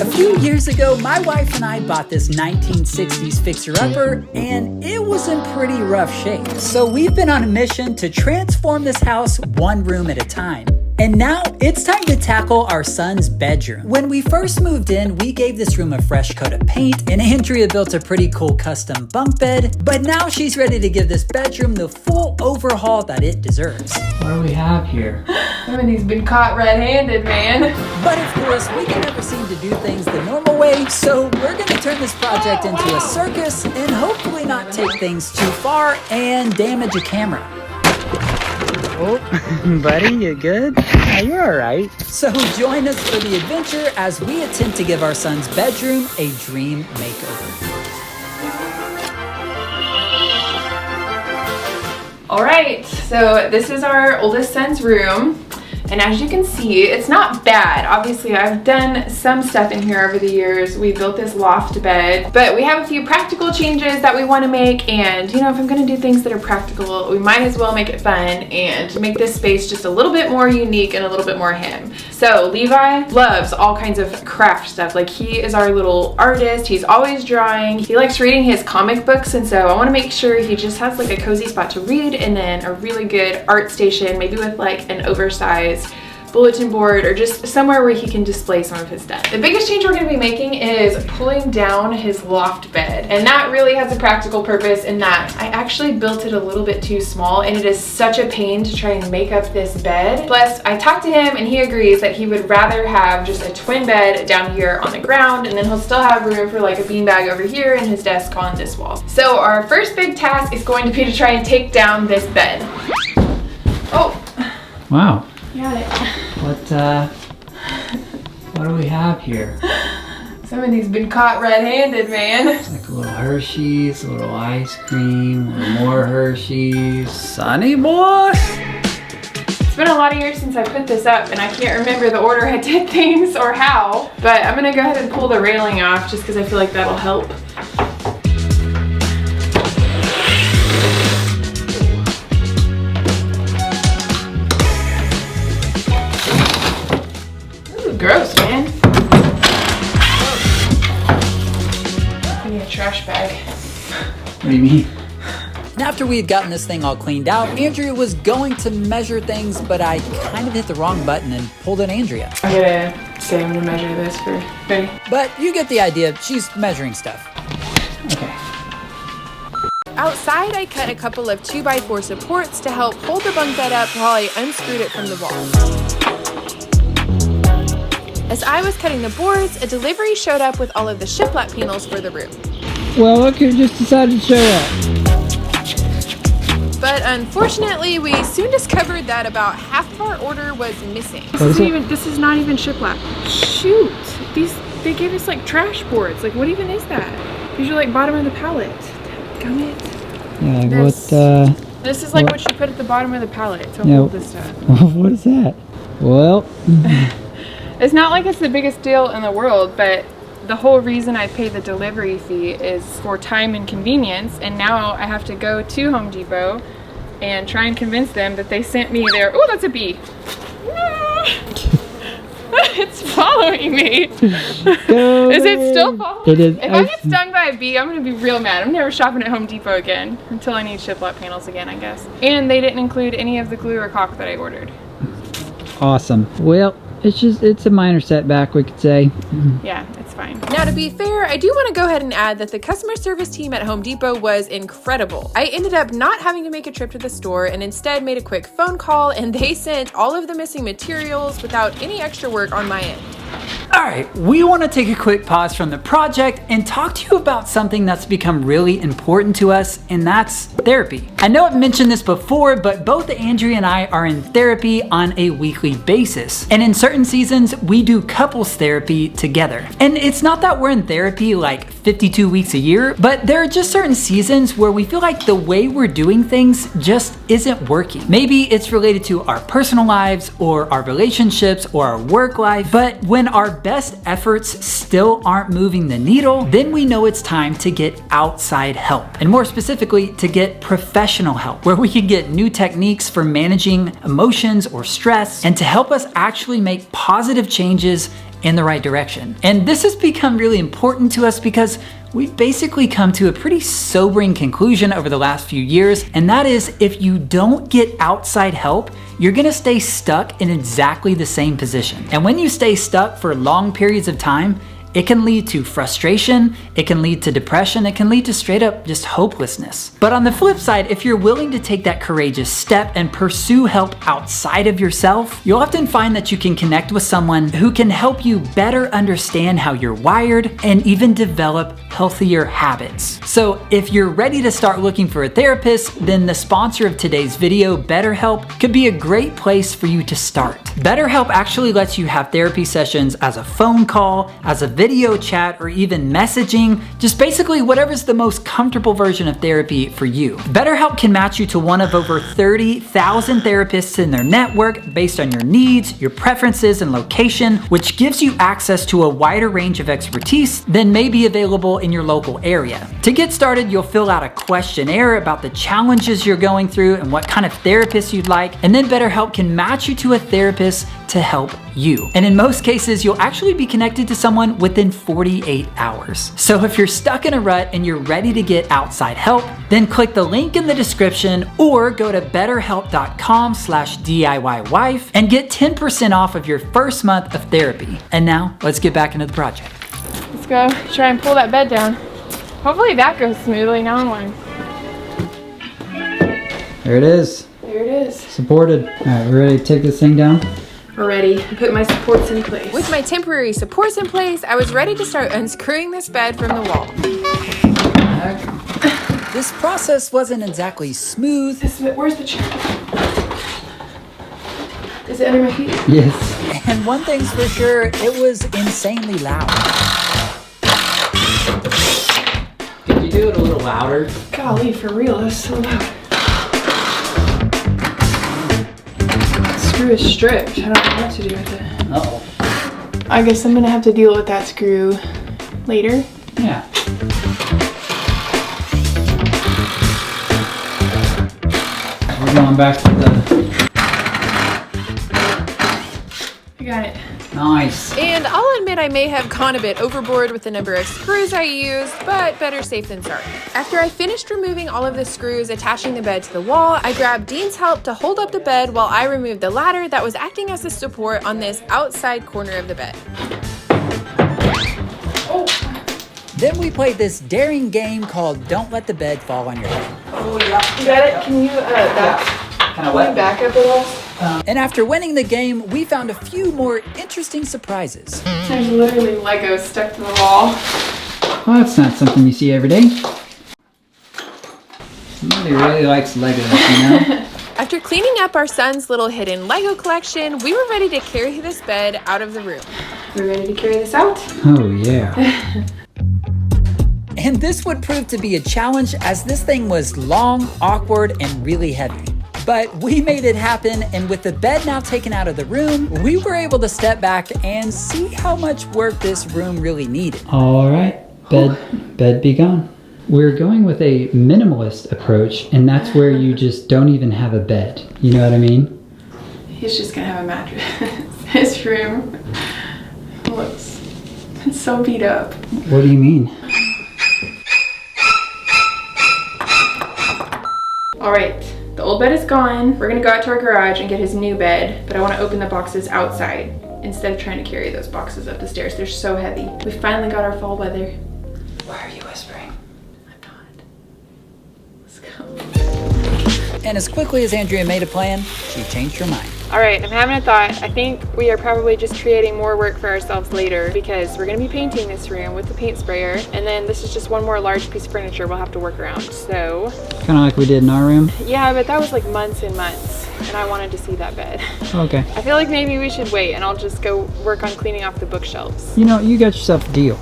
A few years ago, my wife and I bought this 1960s fixer-upper, and it was in pretty rough shape. So we've been on a mission to transform this house one room at a time. And now it's time to tackle our son's bedroom. When we first moved in, we gave this room a fresh coat of paint, and Andrea built a pretty cool custom bunk bed. But now she's ready to give this bedroom the full overhaul that it deserves. What do we have here? Somebody's been caught red-handed, man. But of course, we can never seem to do things the normal way, so we're gonna turn this project into a circus and hopefully not take things too far and damage a camera. Oh, buddy, you good? Yeah, you're all right. So join us for the adventure as we attempt to give our son's bedroom a dream makeover. All right, so this is our oldest son's room. And as you can see, it's not bad. Obviously, I've done some stuff in here over the years. We built this loft bed, but we have a few practical changes that we want to make. And you know, if I'm going to do things that are practical, we might as well make it fun and make this space just a little bit more unique and a little bit more him. So Levi loves all kinds of craft stuff. Like, he is our little artist. He's always drawing. He likes reading his comic books. And so I want to make sure he just has like a cozy spot to read and then a really good art station, maybe with like an oversized bulletin board or just somewhere where he can display some of his stuff. The biggest change we're going to be making is pulling down his loft bed, and that really has a practical purpose in that I actually built it a little bit too small, and it is such a pain to try and make up this bed. Plus, I talked to him and he agrees that he would rather have just a twin bed down here on the ground, and then he'll still have room for like a beanbag over here and his desk on this wall. So our first big task is going to be to try and take down this bed. Oh. Wow. Got it. What do we have here? Somebody's been caught red-handed, man. It's like a little Hershey's, a little ice cream, a little more Hershey's. Sunny boy! It's been a lot of years since I put this up, and I can't remember the order I did things or how, but I'm gonna go ahead and pull the railing off just because I feel like that'll help. Gross, man. I need a trash bag. What do you mean? And after we had gotten this thing all cleaned out, Andrea was going to measure things, but I kind of hit the wrong button and pulled an Andrea. I'm gonna say I'm gonna measure this for ready. But you get the idea, she's measuring stuff. Okay. Outside, I cut a couple of 2x4 supports to help hold the bunk bed up while I unscrewed it from the wall. As I was cutting the boards, a delivery showed up with all of the shiplap panels for the room. Well, look who just decided to show up. But unfortunately, we soon discovered that about half of our order was missing. This is not even shiplap. Shoot! They gave us like trash boards. Like, what even is that? These are like bottom of the pallet. Gummit. Yeah, like This is like what you put at the bottom of the pallet to Yeah. hold this stuff. What is that? Well, It's not like it's the biggest deal in the world, but the whole reason I pay the delivery fee is for time and convenience, and now I have to go to Home Depot and try and convince them that they sent me their, oh, that's a bee. It's following me. Is it still following? It is. If I get stung by a bee, I'm gonna be real mad. I'm never shopping at Home Depot again until I need shiplap panels again, I guess. And they didn't include any of the glue or caulk that I ordered. awesome. Well, it's a minor setback, we could say. Yeah, it's fine. Now, to be fair, I do want to go ahead and add that the customer service team at Home Depot was incredible. I ended up not having to make a trip to the store and instead made a quick phone call, and they sent all of the missing materials without any extra work on my end. Alright, we want to take a quick pause from the project and talk to you about something that's become really important to us, and that's therapy. I know I've mentioned this before, but both Andrea and I are in therapy on a weekly basis. And in certain seasons, we do couples therapy together. And it's not that we're in therapy like 52 weeks a year, but there are just certain seasons where we feel like the way we're doing things just isn't working. Maybe it's related to our personal lives or our relationships or our work life, but when our best efforts still aren't moving the needle, then we know it's time to get outside help. And more specifically, to get professional help, where we can get new techniques for managing emotions or stress, and to help us actually make positive changes in the right direction. And this has become really important to us because we've basically come to a pretty sobering conclusion over the last few years, and that is if you don't get outside help, you're gonna stay stuck in exactly the same position. And when you stay stuck for long periods of time, it can lead to frustration, it can lead to depression, it can lead to straight up just hopelessness. But on the flip side, if you're willing to take that courageous step and pursue help outside of yourself, you'll often find that you can connect with someone who can help you better understand how you're wired and even develop healthier habits. So if you're ready to start looking for a therapist, then the sponsor of today's video, BetterHelp, could be a great place for you to start. BetterHelp actually lets you have therapy sessions as a phone call, as a video chat, or even messaging, just basically whatever's the most comfortable version of therapy for you. BetterHelp can match you to one of over 30,000 therapists in their network based on your needs, your preferences, and location, which gives you access to a wider range of expertise than may be available in your local area. To get started, you'll fill out a questionnaire about the challenges you're going through and what kind of therapist you'd like, and then BetterHelp can match you to a therapist to help you. And in most cases, you'll actually be connected to someone within 48 hours. So if you're stuck in a rut and you're ready to get outside help, then click the link in the description or go to betterhelp.com/DIYwife and get 10% off of your first month of therapy. And now let's get back into the project. Let's go try and pull that bed down. Hopefully that goes smoothly. Now I'm like, There it is. there it is. Supported. All right, we're ready to take this thing down? We're ready to put my supports in place. With my temporary supports in place, I was ready to start unscrewing this bed from the wall. This process wasn't exactly smooth. Where's the chair? Is it under my feet? Yes. And one thing's for sure, it was insanely loud. Could you do it a little louder? Golly, for real, that's so loud. Screw is stripped. I don't know what to do with it. Uh-oh. I guess I'm gonna have to deal with that screw later. Yeah. We're going back to the... I got it. Nice. And I'll admit I may have gone a bit overboard with the number of screws I used, but better safe than sorry. After I finished removing all of the screws attaching the bed to the wall, I grabbed Dean's help to hold up the bed while I removed the ladder that was acting as a support on this outside corner of the bed. Oh. Then we played this daring game called Don't Let the Bed Fall on Your Head. Oh yeah. You got it? Can you back up a little? And after winning the game, we found a few more interesting surprises. There's literally Legos stuck to the wall. Well, that's not something you see every day. Somebody really likes Legos, you know? After cleaning up our son's little hidden Lego collection, we were ready to carry this bed out of the room. We're ready to carry this out? Oh, yeah. And this would prove to be a challenge as this thing was long, awkward, and really heavy. But we made it happen, and with the bed now taken out of the room, we were able to step back and see how much work this room really needed. All right, bed be gone. We're going with a minimalist approach, and that's where you just don't even have a bed. You know what I mean? He's just gonna have a mattress. His room looks so beat up. What do you mean? All right. The old bed is gone. We're gonna go out to our garage and get his new bed, but I wanna open the boxes outside instead of trying to carry those boxes up the stairs. They're so heavy. We finally got our fall weather. Why are you whispering? I'm not. Let's go. And as quickly as Andrea made a plan, she changed her mind. All right, I'm having a thought. I think we are probably just creating more work for ourselves later because we're gonna be painting this room with the paint sprayer, and then this is just one more large piece of furniture we'll have to work around. So, Kind of like we did in our room? yeah, but that was like months and months, and I wanted to see that bed. Okay. I feel like maybe we should wait, and I'll just go work on cleaning off the bookshelves. You know, you got yourself a deal.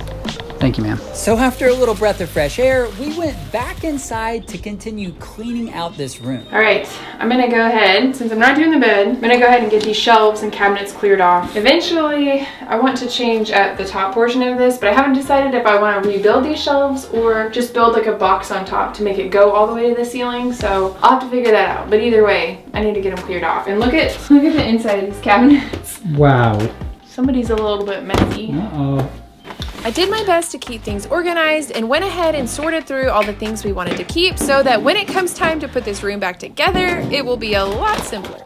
Thank you, ma'am. So after a little breath of fresh air, we went back inside to continue cleaning out this room. All right, I'm gonna go ahead, since I'm not doing the bed, I'm gonna go ahead and get these shelves and cabinets cleared off. Eventually, I want to change up the top portion of this, but I haven't decided if I wanna rebuild these shelves or just build like a box on top to make it go all the way to the ceiling. So I'll have to figure that out. But either way, I need to get them cleared off. And look at the inside of these cabinets. Wow. Somebody's a little bit messy. Uh-oh. I did my best to keep things organized and went ahead and sorted through all the things we wanted to keep so that when it comes time to put this room back together, it will be a lot simpler.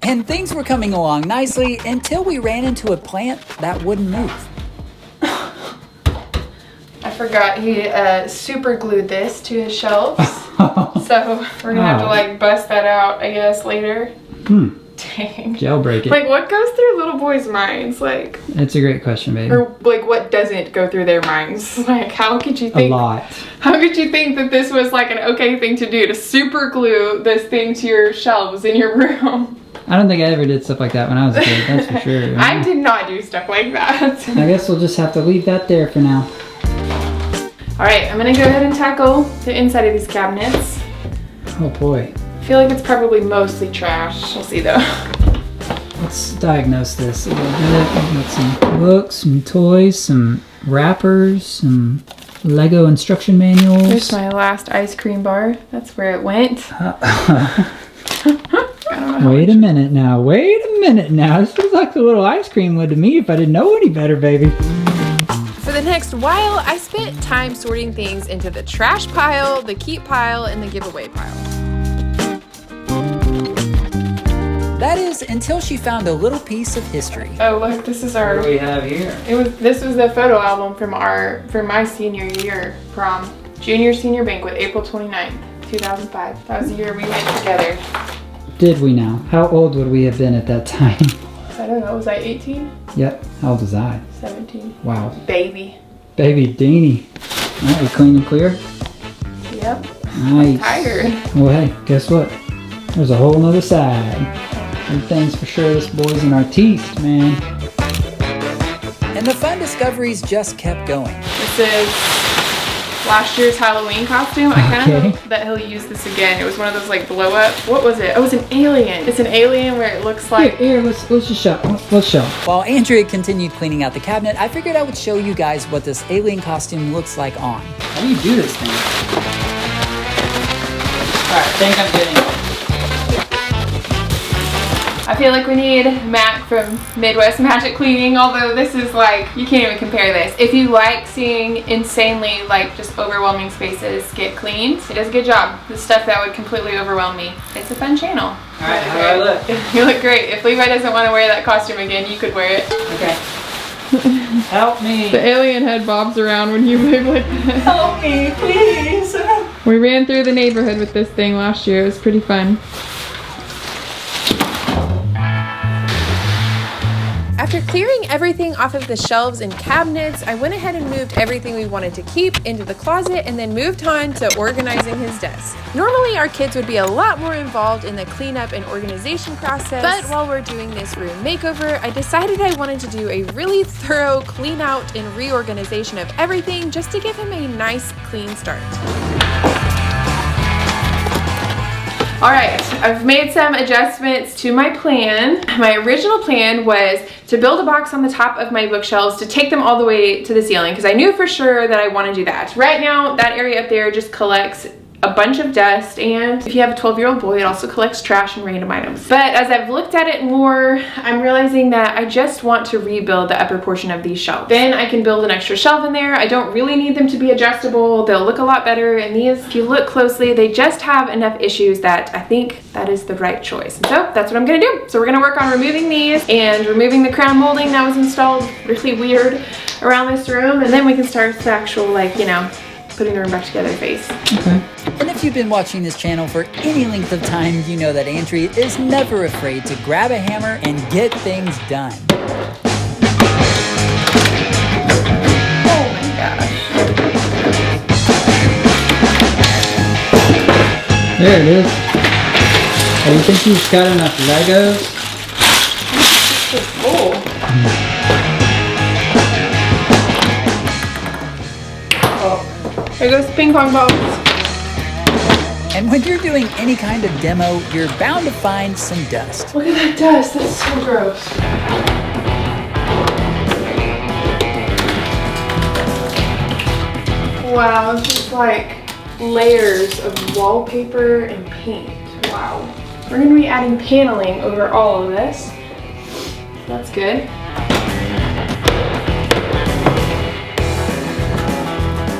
And things were coming along nicely until we ran into a plant that wouldn't move. I forgot he super glued this to his shelves. So we're gonna have to like bust that out, I guess, later. Dang. Jailbreak it. Like, what goes through little boys' minds? Like, It's a great question, baby. or like, what doesn't go through their minds? Like, how could you think? A lot. How could you think that this was like an okay thing to do, to super glue this thing to your shelves in your room? I don't think I ever did stuff like that when I was a kid, that's for sure. I did not do stuff like that. I guess we'll just have to leave that there for now. All right, I'm gonna go ahead and tackle the inside of these cabinets. Oh boy. I feel like it's probably mostly trash. We'll see though. Let's diagnose this a little bit. We've got some books, some toys, some wrappers, some Lego instruction manuals. Here's my last ice cream bar. That's where it went. Wait a minute now. This looks like a little ice cream would to me if I didn't know any better, baby. For the next while, I spent time sorting things into the trash pile, the keep pile, and the giveaway pile. That is until she found a little piece of history. Oh look, this is our. What do we have here? This was the photo album from my senior year prom, junior senior banquet, April 29th, 2005. That was the year we went together. Did we now? How old would we have been at that time? I don't know. Was I 18? Yep. How old was I? 17. Wow. Baby. Baby Deanie. Alright, you clean and clear? Yep. Nice. Tired. Well, hey, guess what? There's a whole nother side. Some things for sure this boy's in our teeth, man. And the fun discoveries just kept going. This is last year's Halloween costume. I kind of hope that he'll use this again. It was one of those like blow up. What was it? Oh, it was an alien. It's an alien where it looks like. Here, let's just show. Let's show. While Andrea continued cleaning out the cabinet, I figured I would show you guys what this alien costume looks like on. How do you do this thing? Alright, I think I'm getting it. I feel like we need Mac from Midwest Magic Cleaning, although this is like, you can't even compare this. If you like seeing insanely, like, just overwhelming spaces get cleaned, it does a good job. The stuff that would completely overwhelm me. It's a fun channel. Alright, how do I look? You look great. If Levi doesn't want to wear that costume again, you could wear it. Okay. Help me. The alien head bobs around when you move like that. Help me, please. We ran through the neighborhood with this thing last year. It was pretty fun. After clearing everything off of the shelves and cabinets, I went ahead and moved everything we wanted to keep into the closet and then moved on to organizing his desk. Normally, our kids would be a lot more involved in the cleanup and organization process, but while we're doing this room makeover, I decided I wanted to do a really thorough clean out and reorganization of everything just to give him a nice, clean start. All right, I've made some adjustments to my plan. My original plan was to build a box on the top of my bookshelves to take them all the way to the ceiling because I knew for sure that I want to do that. Right now, that area up there just collects a bunch of dust, and if you have a 12-year-old boy, it also collects trash and random items. But as I've looked at it more, I'm realizing that I just want to rebuild the upper portion of these shelves. Then I can build an extra shelf in there. I don't really need them to be adjustable. They'll look a lot better, and these, if you look closely, they just have enough issues that I think that is the right choice. And so that's what I'm gonna do. So we're gonna work on removing these and removing the crown molding that was installed really weird around this room, and then we can start the actual, like, you know, putting the room back together phase. Okay. And if you've been watching this channel for any length of time, you know that Andrea is never afraid to grab a hammer and get things done. Oh my gosh. There it is. Oh, you think you've got enough Legos? It's full. There goes the ping pong balls. And when you're doing any kind of demo, you're bound to find some dust. Look at that dust, that's so gross. Wow, it's just like layers of wallpaper and paint. Wow. We're gonna be adding paneling over all of this. That's good.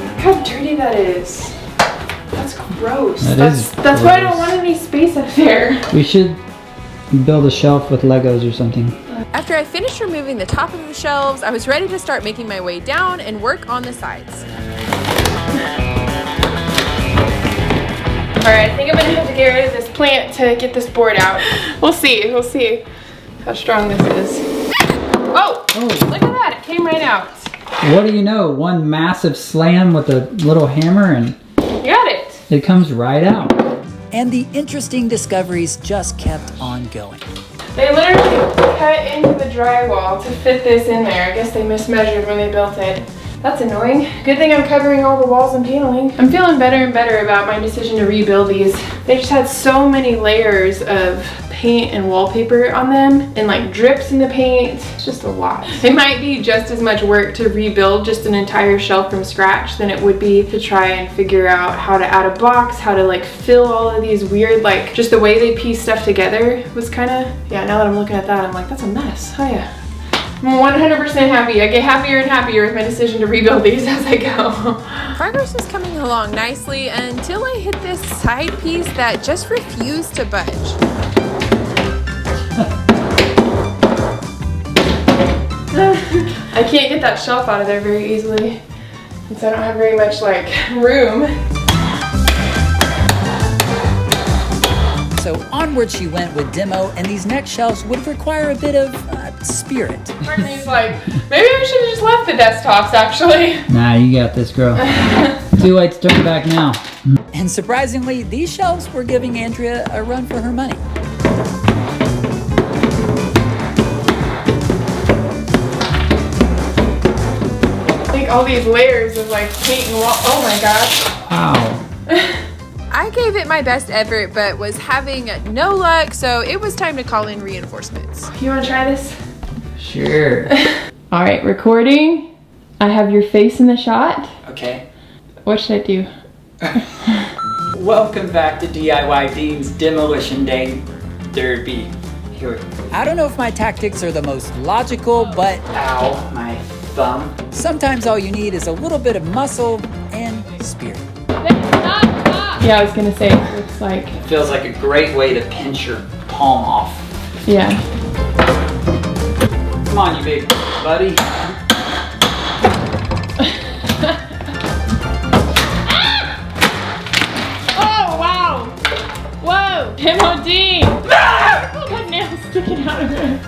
Look how dirty that is. That's gross. That's why I don't want any space up there. We should build a shelf with Legos or something. After I finished removing the top of the shelves, I was ready to start making my way down and work on the sides. All right, I think I'm gonna have to get rid of this plant to get this board out. We'll see how strong this is. Oh, look at that, it came right out. What do you know? One massive slam with a little hammer and You got it. it comes right out. And the interesting discoveries just kept on going. They literally cut into the drywall to fit this in there. I guess they mismeasured when they built it. That's annoying. Good thing I'm covering all the walls and paneling. I'm feeling better and better about my decision to rebuild these. They just had so many layers of paint and wallpaper on them and like drips in the paint. It's just a lot. It might be just as much work to rebuild just an entire shelf from scratch than it would be to try and figure out how to add a box, how to like fill all of these weird, like just the way they piece stuff together was kind of, yeah, now that I'm looking at that, I'm like, that's a mess. Oh yeah. I'm 100% happy. I get happier and happier with my decision to rebuild these as I go. Progress was coming along nicely until I hit this side piece that just refused to budge. I can't get that shelf out of there very easily since I don't have very much like room. So onward she went with demo, and these next shelves would require a bit of spirit. Courtney's like, maybe I should have just left the desktops actually. Nah, you got this, girl. Too late to turn back now. And surprisingly, these shelves were giving Andrea a run for her money. Like all these layers of like paint and wall. Oh my gosh. Wow. I gave it my best effort, but was having no luck, so it was time to call in reinforcements. You wanna try this? Sure. All right, recording. I have your face in the shot. Okay. What should I do? Welcome back to DIY Dean's Demolition Day Derby. Here we go. I don't know if my tactics are the most logical, but ow, my thumb. Sometimes all you need is a little bit of muscle and spirit. Yeah, I was gonna say, it's like... It feels like a great way to pinch your palm off. Yeah. Come on, you big buddy. Oh, wow! Whoa! Demo Dean! Got nails sticking out of it.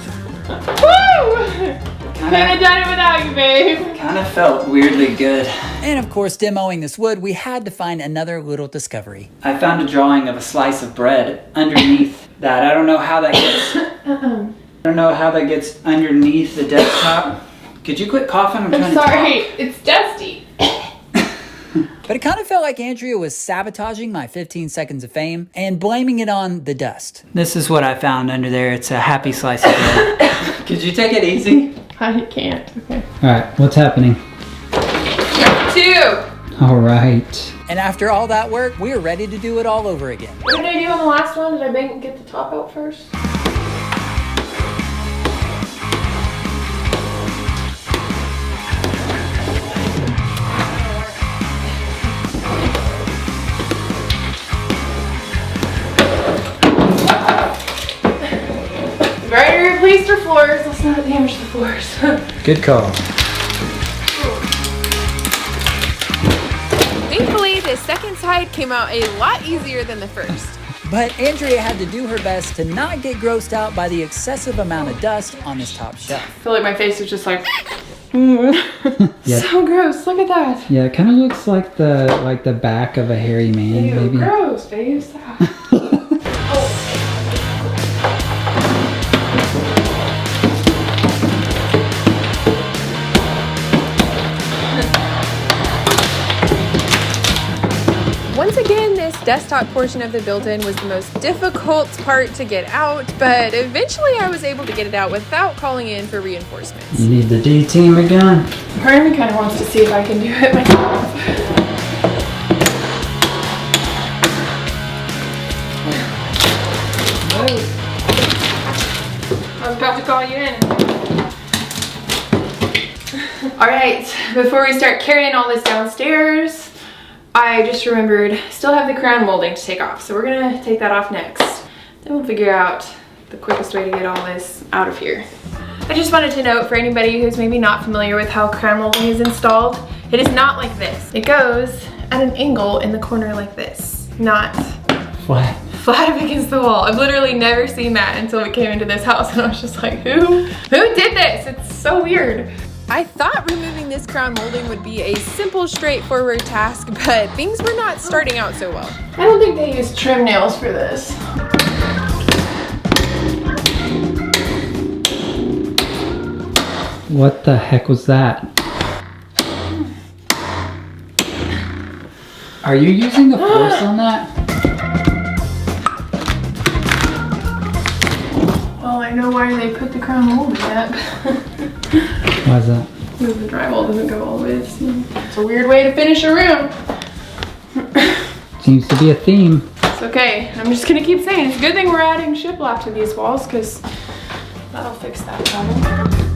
Woo! Couldn't have done it without you, babe. Kind of felt weirdly good. And of course, demoing this wood, we had to find another little discovery. I found a drawing of a slice of bread underneath that. I don't know how that gets. I don't know how that gets underneath the desktop. Could you quit coughing? I'm sorry, it's dusty. But it kind of felt like Andrea was sabotaging my 15 seconds of fame and blaming it on the dust. This is what I found under there. It's a happy slice of bread. Could you take it easy? I can't. Okay. All right, what's happening? 2. All right. And after all that work, we are ready to do it all over again. What did I do on the last one? Did I get the top out first? We've already replaced our floors. Let's not damage the floors. Good call. Thankfully, the second side came out a lot easier than the first. But Andrea had to do her best to not get grossed out by the excessive amount of dust on this top shelf. I feel like my face is just like, Yeah. so gross. Look at that. Yeah, it kind of looks like the back of a hairy man, Ew, maybe. gross, babe. Stop. Once again, this desktop portion of the built-in was the most difficult part to get out, but eventually I was able to get it out without calling in for reinforcements. You need the D team again. Part of me kind of wants to see if I can do it myself. draw you in. All right, before we start carrying all this downstairs, I just remembered, still have the crown molding to take off. So we're gonna take that off next. Then we'll figure out the quickest way to get all this out of here. I just wanted to note for anybody who's maybe not familiar with how crown molding is installed, it is not like this. It goes at an angle in the corner like this, not Flat. flat up against the wall. I've literally never seen that until we came into this house, and I was just like, who did this? It's so weird. I thought removing this crown molding would be a simple, straightforward task, but things were not starting out so well. I don't think they used trim nails for this. What the heck was that? Are you using the force on that? Well, I know why they put the crown molding up. Why is that? Because the drywall doesn't go all the way to the ceiling. It's a weird way to finish a room. Seems to be a theme. It's okay. I'm just gonna keep saying it's a good thing we're adding shiplap to these walls because that'll fix that problem.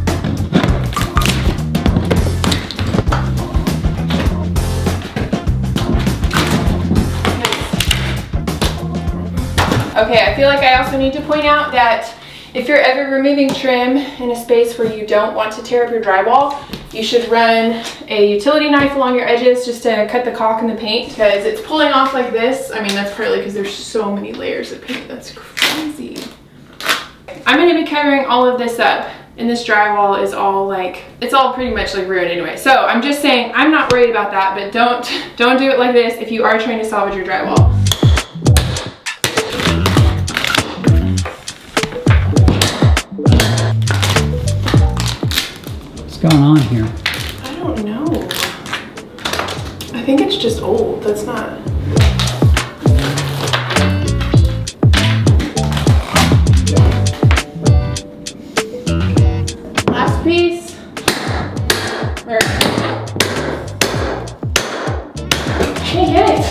Okay, I feel like I also need to point out that if you're ever removing trim in a space where you don't want to tear up your drywall, you should run a utility knife along your edges just to cut the caulk and the paint, because it's pulling off like this. I mean, that's partly because there's so many layers of paint. That's crazy. I'm going to be covering all of this up, and this drywall is all like, it's all pretty much like ruined anyway. So I'm just saying, I'm not worried about that, but don't do it like this if you are trying to salvage your drywall. What's going on here? I don't know. I think it's just old. That's not. Last piece. Where? Can't get it.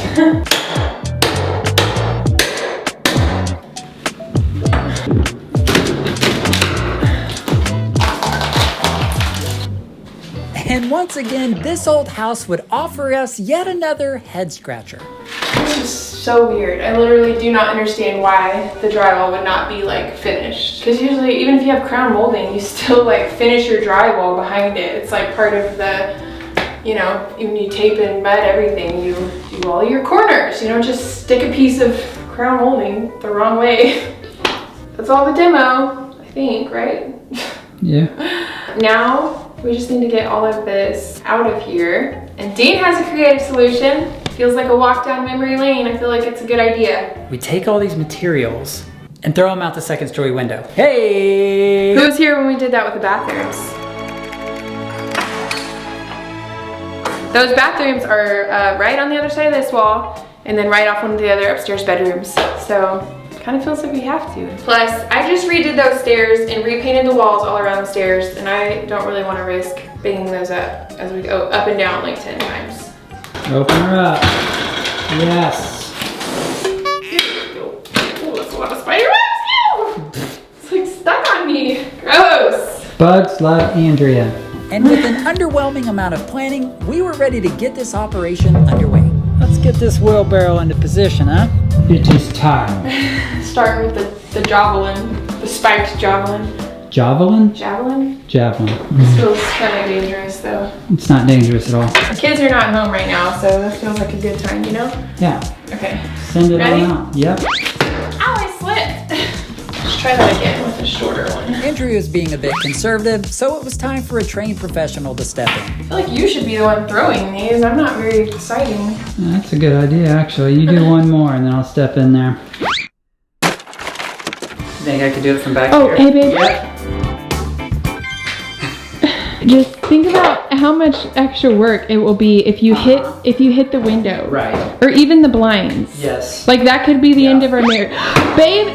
And once again, this old house would offer us yet another head scratcher. This is so weird. I literally do not understand why the drywall would not be like finished. Because usually, even if you have crown molding, you still like finish your drywall behind it. It's like part of the, you know, even you tape and mud everything, you do all your corners. You don't just stick a piece of crown molding the wrong way. That's all the demo, I think, right? Yeah. Now, we just need to get all of this out of here. And Dean has a creative solution. Feels like a walk down memory lane. I feel like it's a good idea. We take all these materials and throw them out the second story window. Hey! Who was here when we did that with the bathrooms? Those bathrooms are right on the other side of this wall and then right off one of the other upstairs bedrooms. So kind of feels like we have to. Plus, I just redid those stairs and repainted the walls all around the stairs, and I don't really want to risk banging those up as we go up and down like 10 times. Open her up. Yes. Oh, that's a lot of spider webs. It's like stuck on me. Gross. Bugs love Andrea. And with an underwhelming amount of planning, we were ready to get this operation underway. Let's get this wheelbarrow into position, huh? It is time. Starting with the javelin, the spiked javelin. Javelin? Javelin? Javelin. This feels kind of dangerous though. It's not dangerous at all. Our kids are not home right now, so this feels like a good time, you know? Yeah. Okay. Send it Ready? on out. Yep. Ow, I slipped. Let's try that again with a shorter one. Andrea was being a bit conservative, so it was time for a trained professional to step in. I feel like you should be the one throwing these. I'm not very exciting. That's a good idea, actually. You do one more and then I'll step in there. Think I could do it from back Oh, here? hey babe. Yep. Just think about how much extra work it will be if you hit the window. Right. Or even the blinds. Yes. Like that could be the end of our marriage. Babe,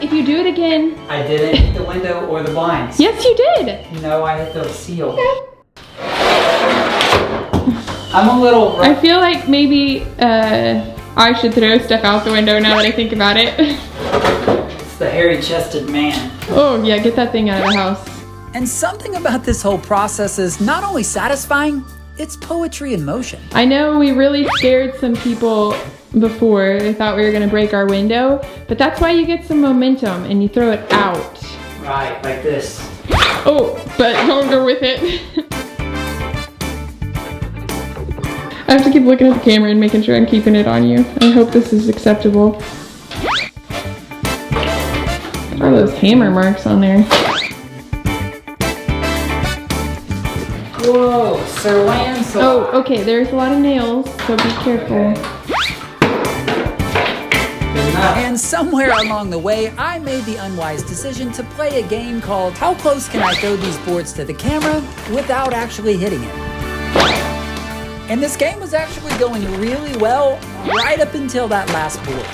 if you do it again. I didn't hit the window or the blinds. Yes, you did. No, I hit the seal. I'm a little I feel like maybe I should throw stuff out the window now that I think about it. It's the hairy-chested man. Oh yeah, get that thing out of the house. And something about this whole process is not only satisfying, it's poetry in motion. I know we really scared some people before. They thought we were gonna break our window, but that's why you get some momentum and you throw it out. Right, like this. Oh, but don't go with it. I have to keep looking at the camera and making sure I'm keeping it on you. I hope this is acceptable. What are those hammer marks on there? Whoa, Sir Lancelot. Oh, okay, there's a lot of nails, so be careful. And somewhere along the way, I made the unwise decision to play a game called How Close Can I Throw These Boards to the Camera Without Actually Hitting It? And this game was actually going really well right up until that last board.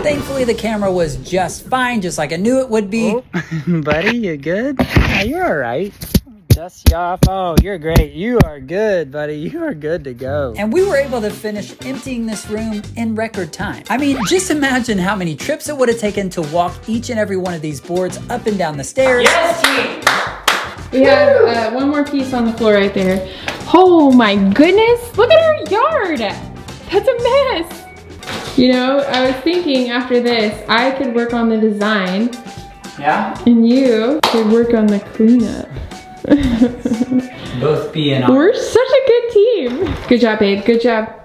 Thankfully, the camera was just fine, just like I knew it would be. Oh, buddy, you good? Oh, you're all right. Dust you off. Oh, you're great. You are good, buddy. You are good to go. And we were able to finish emptying this room in record time. I mean, just imagine how many trips it would have taken to walk each and every one of these boards up and down the stairs. Yes, team! We have one more piece on the floor right there. Oh my goodness, look at our yard. That's a mess. You know, I was thinking after this, I could work on the design. Yeah? And you could work on the cleanup. Both being on. We're such a good team. Good job, babe. Good job.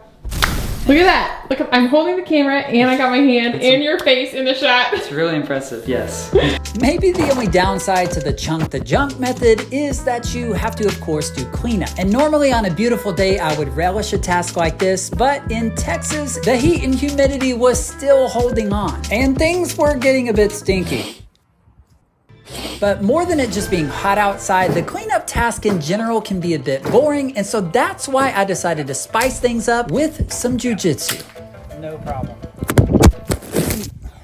Look at that. Look, I'm holding the camera and I got my hand and your face in the shot. It's really impressive, yes. Maybe the only downside to the chunk the junk method is that you have to, of course, do cleanup. And normally on a beautiful day, I would relish a task like this, but in Texas, the heat and humidity was still holding on, and things were getting a bit stinky. But more than it just being hot outside, the cleanup task in general can be a bit boring, and so that's why I decided to spice things up with some jujitsu. No problem.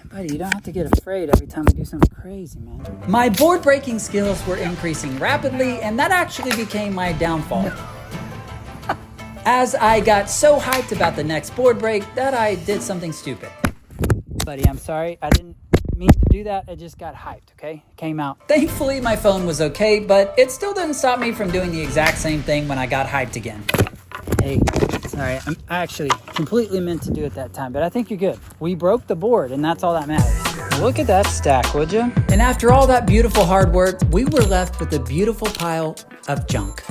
Buddy, you don't have to get afraid every time I do something crazy, man. My board breaking skills were increasing rapidly, and that actually became my downfall. As I got so hyped about the next board break that I did something stupid. Buddy, I'm sorry, I didn't mean to do that. I just got hyped, okay? Came out. Thankfully, my phone was okay, but it still didn't stop me from doing the exact same thing when I got hyped again. Hey, sorry, I actually completely meant to do it that time, but I think you're good. We broke the board, and that's all that matters. Look at that stack, would you? And after all that beautiful hard work, we were left with a beautiful pile of junk.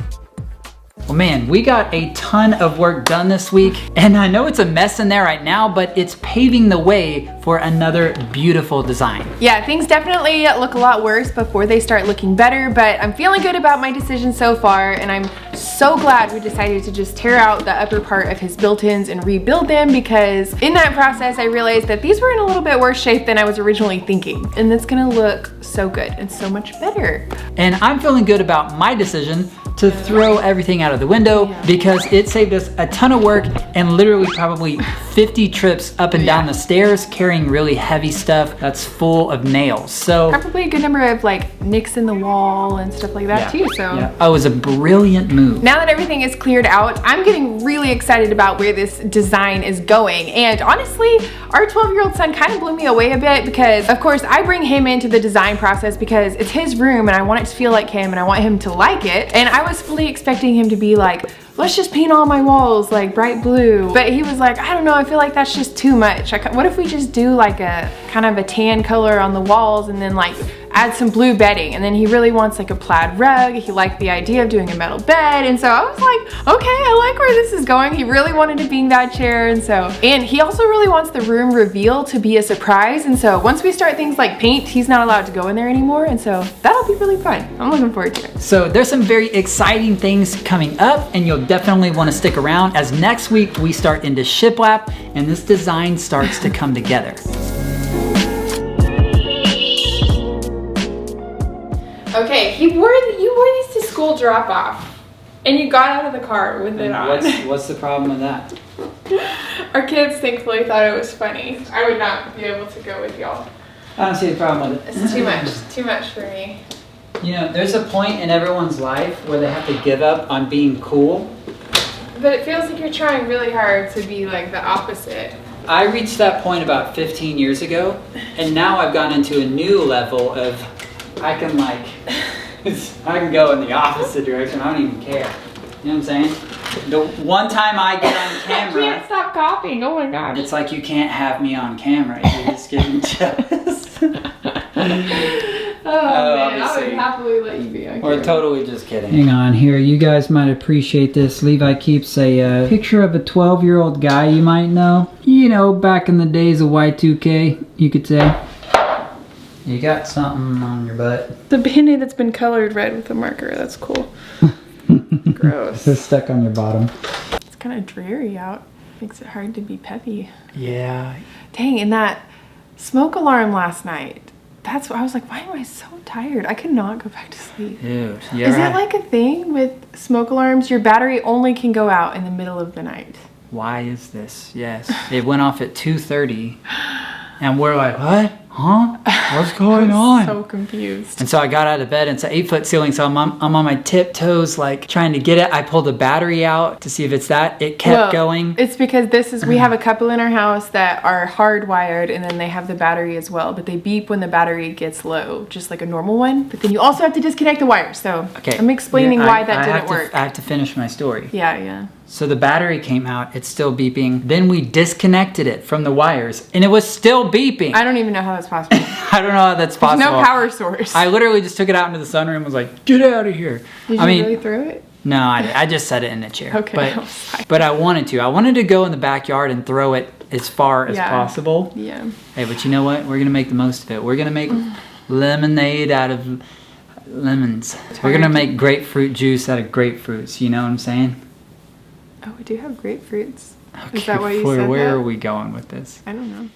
Well, man, we got a ton of work done this week, and I know it's a mess in there right now, but it's paving the way for another beautiful design. Yeah, things definitely look a lot worse before they start looking better, but I'm feeling good about my decision so far, and I'm so glad we decided to just tear out the upper part of his built-ins and rebuild them, because in that process, I realized that these were in a little bit worse shape than I was originally thinking, and it's gonna look so good and so much better. And I'm feeling good about my decision to throw everything out of the window because it saved us a ton of work and literally probably 50 trips up and down the stairs carrying really heavy stuff that's full of nails. So probably a good number of like nicks in the wall and stuff like that too. So it was a brilliant move. Now that everything is cleared out, I'm getting really excited about where this design is going. And honestly, our 12-year-old son kind of blew me away a bit because of course I bring him into the design process because it's his room and I want it to feel like him and I want him to like it. And I was fully expecting him to be like, let's just paint all my walls like bright blue. But he was like, I don't know, I feel like that's just too much. What if we just do like a kind of a tan color on the walls and then like add some blue bedding? And then he really wants like a plaid rug. He liked the idea of doing a metal bed. And so I was like, okay, I like where this is going. He really wanted a beanbag chair. And he also really wants the room reveal to be a surprise. And so once we start things like paint, he's not allowed to go in there anymore. And so that'll be really fun. I'm looking forward to it. So there's some very exciting things coming up and you'll definitely want to stick around as next week we start into Shiplap and this design starts to come together. Okay, you wore these to school drop off and you got out of the car with it on. What's the problem with that? Our kids thankfully thought it was funny. I would not be able to go with y'all. I don't see the problem with it. It's too much for me. You know, there's a point in everyone's life where they have to give up on being cool But it feels like you're trying really hard to be like the opposite. I reached that point about 15 years ago, and now I've gone into a new level of I can like I can go in the opposite direction. I don't even care. You know what I'm saying? The one time I get on camera, I can't stop coughing. Oh my god. it's like you can't have me on camera. You're just getting jealous. Oh man, I obviously. would happily let you be on We're camera. totally just kidding. Hang on here. You guys might appreciate this. Levi keeps a picture of a 12-year-old guy you might know. You know, back in the days of Y2K, you could say. You got something on your butt. The band-aid that's been colored red with a marker. That's cool. Gross. It's stuck on your bottom. It's kind of dreary out. Makes it hard to be peppy. Yeah. Dang, and that smoke alarm last night. That's what I was like, why am I so tired? I could not go back to sleep. Dude. Is that like a thing with smoke alarms? Your battery only can go out in the middle of the night. Why is this? Yes. It went off at 2:30. And we're like, what? Huh? What's going on? So confused. And so I got out of bed, and it's an 8-foot ceiling, so I'm on my tiptoes, like trying to get it. I pulled the battery out to see if it's that. It kept going. It's because we have a couple in our house that are hardwired, and then they have the battery as well, but they beep when the battery gets low, just like a normal one. But then you also have to disconnect the wires. So Okay. I'm explaining Yeah, why that didn't have work. I have to finish my story. Yeah. So the battery came out, it's still beeping. Then we disconnected it from the wires, and it was still beeping. I don't even know how that's possible. I don't know how that's There's possible. no power source. I literally just took it out into the sunroom and was like, get out of here. Did you really throw it? No, I just set it in the chair. Okay. But I wanted to. I wanted to go in the backyard and throw it as far as possible. Yeah. Hey, but you know what? We're going to make the most of it. We're going to make lemonade out of lemons. We're going to make grapefruit juice out of grapefruits. You know what I'm saying? Oh, we do have grapefruits. Okay, Is that why you said where that? are we going with this? I don't know.